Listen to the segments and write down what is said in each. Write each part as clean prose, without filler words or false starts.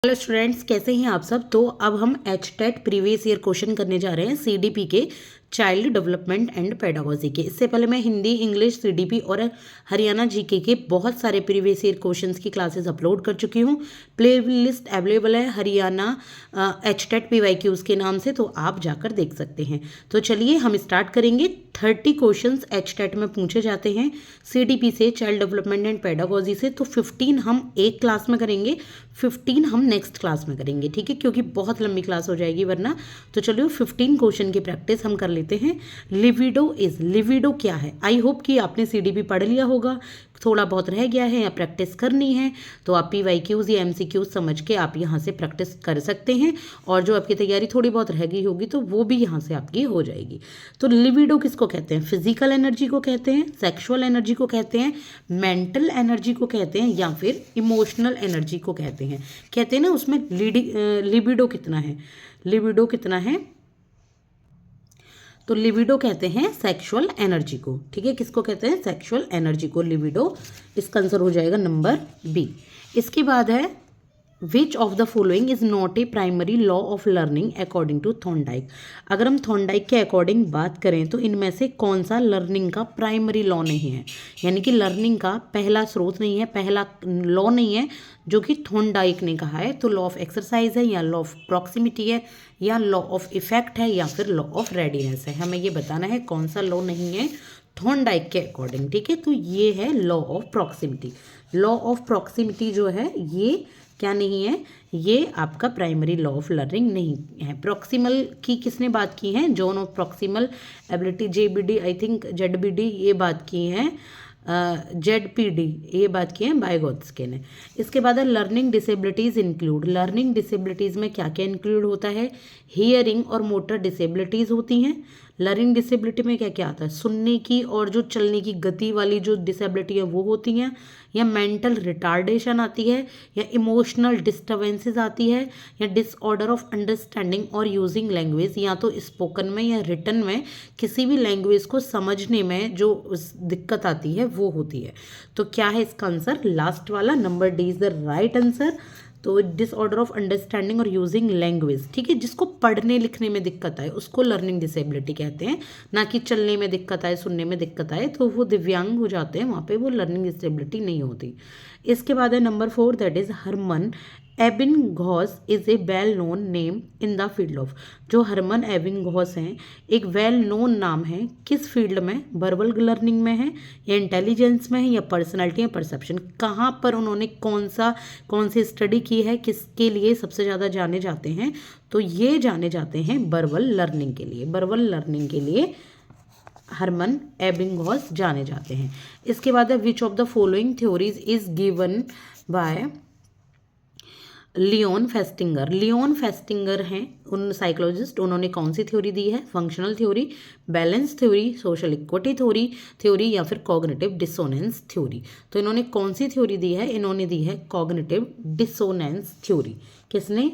Hello students, कैसे हैं आप सब। तो अब हम एचटेट प्रीवियस ईयर क्वेश्चन करने जा रहे हैं सीडीपी के चाइल्ड डेवलपमेंट एंड पेडागोजी के। इससे पहले मैं हिंदी, इंग्लिश, सीडीपी और हरियाणा जीके के बहुत सारे प्रीवियस ईयर क्वेश्चंस की क्लासेस अपलोड कर चुकी हूँ। प्ले लिस्ट अवेलेबल है हरियाणा एचटेट पीवाईक्यूज के नाम से, तो आप जाकर देख सकते हैं। तो चलिए हम स्टार्ट करेंगे। 30 क्वेश्चंस एचटेट में पूछे जाते हैं सीडीपी से, चाइल्ड डेवलपमेंट एंड पेडागोजी से। तो 15 हम एक क्लास में करेंगे, 15 हम नेक्स्ट क्लास में करेंगे, ठीक है, क्योंकि बहुत लंबी क्लास हो जाएगी वरना। तो चलिए 15 क्वेश्चन की प्रैक्टिस हम कर लेते हैं। लिविडो क्या है? आई होप कि आपने सीडीपी पढ़ लिया होगा, थोड़ा बहुत रह गया है या प्रैक्टिस करनी है तो आप पीवाईक्यूज या एमसीक्यूज समझ के आप यहाँ से प्रैक्टिस कर सकते हैं, और जो आपकी तैयारी थोड़ी बहुत रह गई होगी तो वो भी यहाँ से आपकी हो जाएगी। तो लिविडो किसको कहते हैं? फिजिकल एनर्जी को कहते हैं, सेक्सुअल एनर्जी को कहते हैं, मेंटल एनर्जी को कहते हैं, या फिर इमोशनल एनर्जी को कहते हैं। कहते हैं ना उसमें लिबिडो कितना है, लिबिडो कितना है, तो लिबिडो कहते हैं सेक्सुअल एनर्जी को, ठीक है। किसको कहते हैं? सेक्सुअल एनर्जी को, लिबिडो। इसका आंसर हो जाएगा नंबर बी। इसके बाद है which of the following is not a primary law of learning according to Thorndike. अगर हम थॉर्नडाइक के अकॉर्डिंग बात करें तो इनमें से कौन सा लर्निंग का प्राइमरी लॉ नहीं है, यानी कि लर्निंग का पहला स्रोत नहीं है, पहला लॉ नहीं है जो कि थॉर्नडाइक ने कहा है। तो लॉ ऑफ एक्सरसाइज है, या लॉ ऑफ प्रॉक्सिमिटी है, या लॉ ऑफ इफेक्ट है, या फिर लॉ ऑफ रेडीनेस है। हमें ये बताना है कौन सा लॉ नहीं है थॉर्नडाइक के अकॉर्डिंग, ठीक है। तो ये है law of proximity. Law of proximity जो है ये क्या नहीं है, ये आपका प्राइमरी लॉ ऑफ लर्निंग नहीं है। प्रॉक्सिमल की किसने बात की है? Zone of proximal ability, JBD, I think ZBD, ये बात की है, जेडपीडी ये बात की है बायगोत्स्की ने। इसके बाद है learning disabilities include. Learning disabilities में क्या क्या इंक्लूड होता है? हियरिंग और मोटर डिसेबिलिटीज़ होती हैं। लर्निंग डिसेबिलिटी में क्या क्या आता है? सुनने की और जो चलने की गति वाली जो डिसेबिलिटी है वो होती हैं, या मेंटल रिटार्डेशन आती है, या इमोशनल डिस्टर्बेंसेस आती है, या डिसऑर्डर ऑफ अंडरस्टैंडिंग और यूजिंग लैंग्वेज, या तो स्पोकन में या रिटन में किसी भी लैंग्वेज को समझने में जो दिक्कत आती है वो होती है। तो क्या है इसका आंसर? लास्ट वाला number D is the right answer. तो डिसऑर्डर ऑफ अंडरस्टैंडिंग और यूजिंग लैंग्वेज, ठीक है, जिसको पढ़ने लिखने में दिक्कत आए उसको लर्निंग डिसेबिलिटी कहते हैं, ना कि चलने में दिक्कत आए, सुनने में दिक्कत आए तो वो दिव्यांग हो जाते हैं, वहाँ पे वो लर्निंग डिसेबिलिटी नहीं होती। इसके बाद है number 4, that is Hermann Ebbinghaus is a well known name in the field of. जो हरमन एबिंगहॉस हैं एक वेल नोन नाम है, किस फील्ड में? वर्बल लर्निंग में है, या इंटेलिजेंस में है, या पर्सनालिटी या परसेप्शन। कहाँ पर उन्होंने कौन सी स्टडी की है, किसके लिए सबसे ज़्यादा जाने जाते हैं? तो ये जाने जाते हैं वर्बल लर्निंग के लिए। वर्बल लर्निंग के लिए हरमन एबिंगहॉस जाने जाते हैं। इसके बाद है which of the following theories is given by Leon Festinger. Leon Festinger हैं उन साइकोलॉजिस्ट, उन्होंने कौन सी थ्योरी दी है? Functional theory, balance theory, social equity theory, या फिर कॉग्निटिव डिसोनेंस थ्योरी। तो इन्होंने कौन सी थ्योरी दी है? इन्होंने दी है कॉग्निटिव डिसोनेंस थ्योरी। किसने?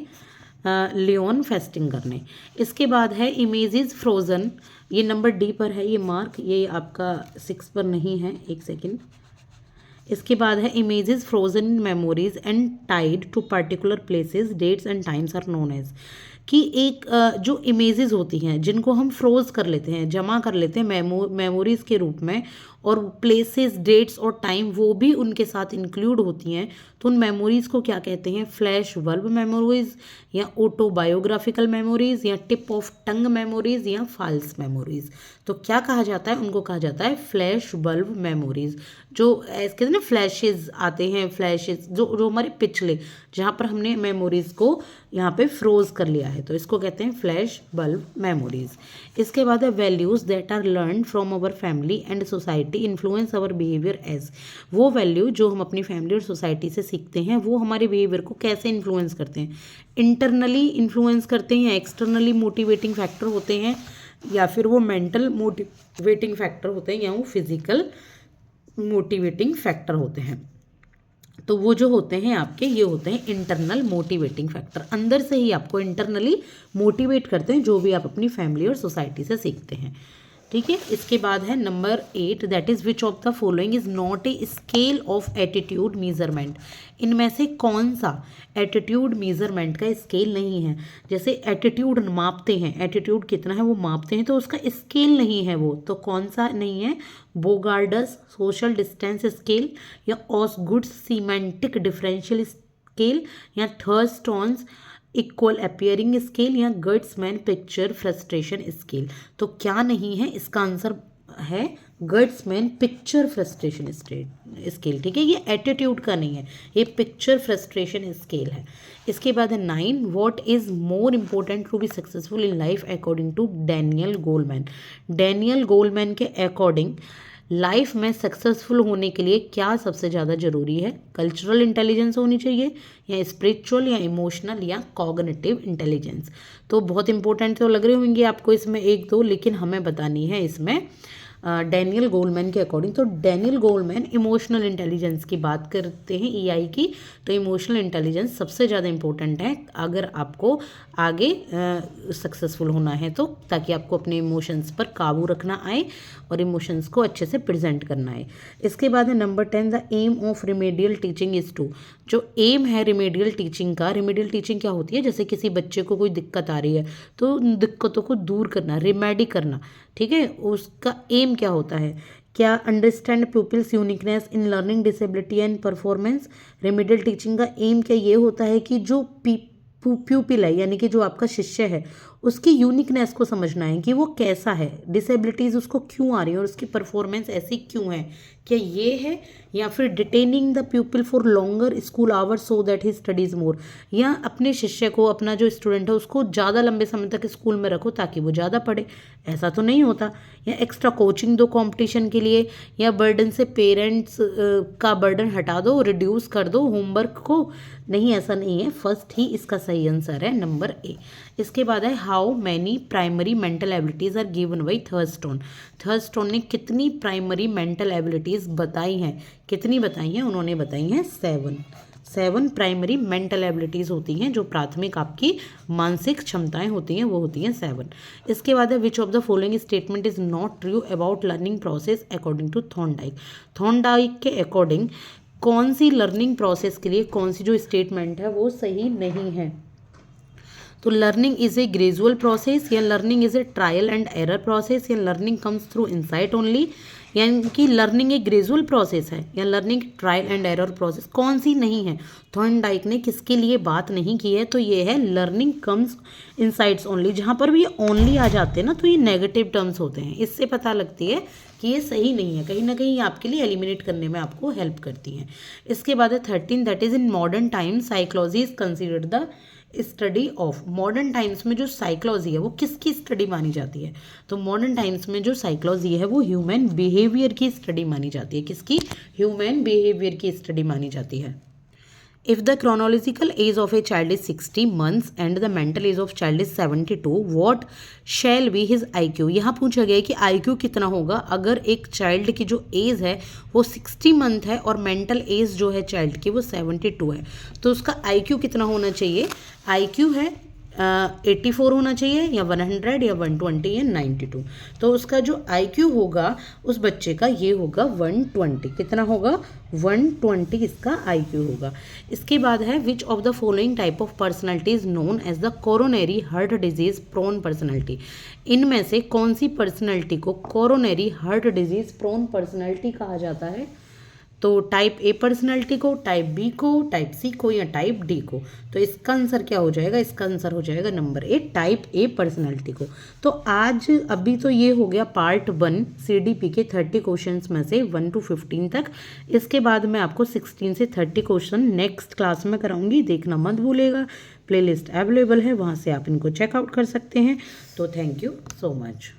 लियोन फेस्टिंगर ने। इसके बाद है इमेजेस फ्रोजन, ये नंबर डी पर है ये मार्क, ये आपका 6 पर नहीं है, एक सेकेंड। इसके बाद है images frozen memories and tied to particular places, dates and times are known as. कि एक जो इमेजेस होती हैं जिनको हम फ्रोज कर लेते हैं, जमा कर लेते हैं मेमोरीज के रूप में, और प्लेसेस, डेट्स और टाइम वो भी उनके साथ इंक्लूड होती हैं, तो उन मेमोरीज को क्या कहते हैं? फ्लैश बल्ब मेमोरीज, या ऑटोबायोग्राफिकल मेमोरीज, या टिप ऑफ टंग मेमोरीज, या फॉल्स मेमोरीज। तो क्या कहा जाता है? उनको कहा जाता है फ्लैश बल्ब मेमोरीज। जो कहते हैं ना फ्लैशेज आते हैं, फ्लैशेज जो हमारे पिछले, जहाँ पर हमने मेमोरीज को यहाँ पे फ्रोज कर लिया है, तो इसको कहते हैं फ्लैश बल्ब मेमोरीज। इसके बाद है values that are learn from our family and society influence our behaviour as. वो वैल्यू जो हम अपनी फैमिली और सोसाइटी से सीखते हैं वो हमारे बिहेवियर को कैसे इन्फ्लुएंस करते हैं? इंटरनली इन्फ्लुएंस करते हैं, या एक्सटर्नली मोटिवेटिंग फैक्टर होते हैं, या फिर वो मेंटल मोटिवेटिंग फैक्टर होते हैं, या वो फिजिकल मोटिवेटिंग फैक्टर होते हैं। तो वो जो होते हैं आपके, ये होते हैं इंटरनल मोटिवेटिंग फैक्टर, अंदर से ही आपको इंटरनली मोटिवेट करते हैं जो भी आप अपनी फैमिली और सोसाइटी से सीखते हैं, ठीक है। इसके बाद है number 8, that is which of the following is not a scale of attitude measurement. इनमें से कौन सा एटीट्यूड मेजरमेंट का स्केल नहीं है। जैसे एटीट्यूड मापते हैं, एटीट्यूड कितना है वो मापते हैं, तो उसका स्केल नहीं है वो, तो कौन सा नहीं है। बोगार्डस सोशल डिस्टेंस स्केल, या ऑसगुड्स सीमेंटिक डिफरेंशियल स्केल, या थर्स्टॉन्स इक्वल अपीयरिंग स्केल, या गर्ट्समैन पिक्चर फ्रस्ट्रेशन स्केल। तो क्या नहीं है, इसका आंसर है गर्ट्समैन पिक्चर फ्रस्ट्रेशन स्केल। ठीक है, ये एटीट्यूड का नहीं है, ये पिक्चर फ्रस्ट्रेशन स्केल है। इसके बाद है 9, what is more important to be successful in life according to Daniel Goleman. Daniel Goleman के अकॉर्डिंग लाइफ में सक्सेसफुल होने के लिए क्या सबसे ज़्यादा ज़रूरी है। कल्चरल इंटेलिजेंस होनी चाहिए, या स्पिरिचुअल, या इमोशनल, या कॉग्निटिव इंटेलिजेंस। तो बहुत इंपॉर्टेंट तो लग रहे होंगे आपको इसमें 1-2, लेकिन हमें बतानी है इसमें डैनियल गोलमैन के अकॉर्डिंग। तो डैनियल गोलमैन इमोशनल इंटेलिजेंस की बात करते हैं, EI की। तो इमोशनल इंटेलिजेंस सबसे ज़्यादा इंपॉर्टेंट है अगर आपको आगे सक्सेसफुल होना है, तो ताकि आपको अपने इमोशंस पर काबू रखना आए और इमोशंस को अच्छे से प्रेजेंट करना है। इसके बाद है number 10, the aim of remedial teaching is to. जो एम है रिमेडियल टीचिंग का, रिमेडियल टीचिंग क्या होती है, जैसे किसी बच्चे को कोई दिक्कत आ रही है तो दिक्कतों को दूर करना, रिमेडी करना। ठीक है, उसका एम क्या होता है। क्या understand people's uniqueness in learning disability and performance. Remedial teaching का एम क्या ये होता है कि जो प्यूपिल है, यानी कि जो आपका शिष्य है, उसकी यूनिकनेस को समझना है कि वो कैसा है, डिसेबिलिटीज़ उसको क्यों आ रही है और उसकी परफॉर्मेंस ऐसी क्यों है, क्या ये है, या फिर detaining the pupil for longer school hours so that he studies more. या अपने शिष्य को, अपना जो स्टूडेंट है उसको ज़्यादा लंबे समय तक स्कूल में रखो ताकि वो ज़्यादा पढ़े। ऐसा तो नहीं होता। या एक्स्ट्रा कोचिंग दो कंपटीशन के लिए, या बर्डन से पेरेंट्स का बर्डन हटा दो, रिड्यूस कर दो होमवर्क को। नहीं, ऐसा नहीं है। फर्स्ट ही इसका सही आंसर है नंबर ए। इसके बाद है how many primary mental abilities are given by Thurstone. Thurstone ने कितनी प्राइमरी मेंटल एबिलिटीज़ बताई हैं, कितनी बताई हैं, उन्होंने बताई हैं 7 प्राइमरी मेंटल एबिलिटीज़ होती हैं, जो प्राथमिक आपकी मानसिक क्षमताएं होती हैं, वो होती हैं 7। इसके बाद है which of the following statement is not true about learning process according to Thorndike. Thorndike के अकॉर्डिंग कौन सी लर्निंग प्रोसेस के लिए कौन सी जो स्टेटमेंट है वो सही नहीं है। तो learning is a gradual process, या learning is a trial and error process, या learning comes through insight only, यानी कि लर्निंग एक ग्रेजुअल प्रोसेस है, या learning trial and error process, कौन सी नहीं है। थॉर्नडाइक ने किसके लिए बात नहीं की है, तो ये है लर्निंग कम्स इनसाइट्स ओनली। जहाँ पर भी ये ओनली आ जाते हैं ना, तो ये नेगेटिव टर्म्स होते हैं। इससे पता लगती है कि ये सही नहीं है, कहीं ना कहीं आपके लिए एलिमिनेट करने में आपको हेल्प करती हैं। इसके बाद है 13, that is in modern time psychology is considered the study of. Modern times में जो साइकोलॉजी है वो किसकी स्टडी मानी जाती है। तो मॉडर्न टाइम्स में जो साइकोलॉजी है वो ह्यूमन बिहेवियर की स्टडी मानी जाती है। किसकी? ह्यूमन बिहेवियर की स्टडी मानी जाती है। If the chronological age of a child is 60 months and the mental age of child is 72, what shall be his IQ? यहाँ पूछा गया है कि IQ कितना होगा अगर एक चाइल्ड की जो एज है वो 60 मंथ है और मेंटल एज जो है चाइल्ड की वो 72 है, तो उसका IQ कितना होना चाहिए। IQ है 84 होना चाहिए, या 100, या 120, या 92। तो उसका जो IQ होगा उस बच्चे का ये होगा 120। कितना होगा? 120 इसका IQ होगा। इसके बाद है which of the following type of personality is known as the coronary heart disease prone personality. इनमें से कौन सी पर्सनैलिटी को coronary heart disease prone personality कहा जाता है। तो टाइप ए पर्सनैलिटी को, टाइप बी को, टाइप सी को, या टाइप डी को। तो इसका आंसर क्या हो जाएगा? इसका आंसर हो जाएगा number A, type A personality को। तो आज अभी तो ये हो गया पार्ट 1 CDP के 30 क्वेश्चंस में से 1 to 15 तक। इसके बाद मैं आपको 16 से 30 क्वेश्चन नेक्स्ट क्लास में कराऊंगी, देखना मत भूलेगा। प्लेलिस्ट अवेलेबल है, वहाँ से आप इनको चेकआउट कर सकते हैं। तो थैंक यू सो मच।